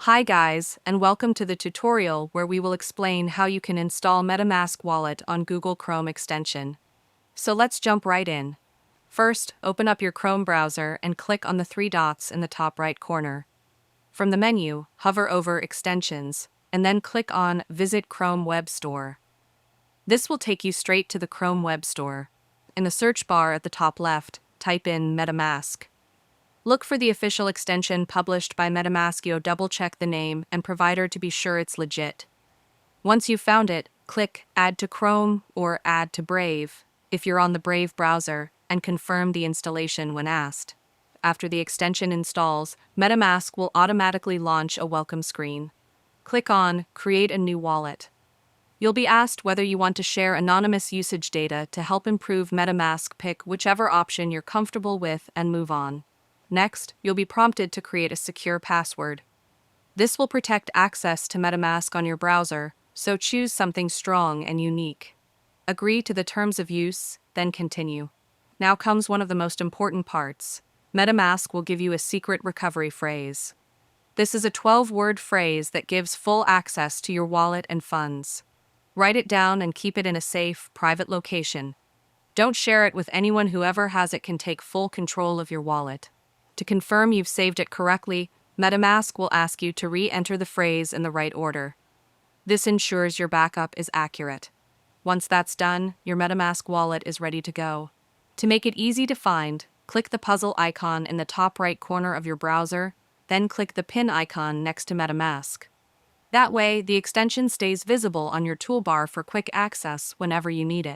Hi guys, and welcome to the tutorial where we will explain how you can install MetaMask wallet on Google Chrome extension. So let's jump right in. First, open up your Chrome browser and click on the three dots in the top right corner. From the menu, hover over Extensions, and then click on Visit Chrome Web Store. This will take you straight to the Chrome Web Store. In the search bar at the top left, type in MetaMask. Look for the official extension published by MetaMask. Double-check the name and provider to be sure it's legit. Once you've found it, click Add to Chrome or Add to Brave if you're on the Brave browser, and confirm the installation when asked. After the extension installs, MetaMask will automatically launch a welcome screen. Click on Create a new wallet. You'll be asked whether you want to share anonymous usage data to help improve MetaMask. Pick whichever option you're comfortable with and move on. Next, you'll be prompted to create a secure password. This will protect access to MetaMask on your browser, so choose something strong and unique. Agree to the terms of use, then continue. Now comes one of the most important parts. MetaMask will give you a secret recovery phrase. This is a 12-word phrase that gives full access to your wallet and funds. Write it down and keep it in a safe, private location. Don't share it with anyone. Whoever has it can take full control of your wallet. To confirm you've saved it correctly, MetaMask will ask you to re-enter the phrase in the right order. This ensures your backup is accurate. Once that's done, your MetaMask wallet is ready to go. To make it easy to find, click the puzzle icon in the top right corner of your browser, then click the pin icon next to MetaMask. That way, the extension stays visible on your toolbar for quick access whenever you need it.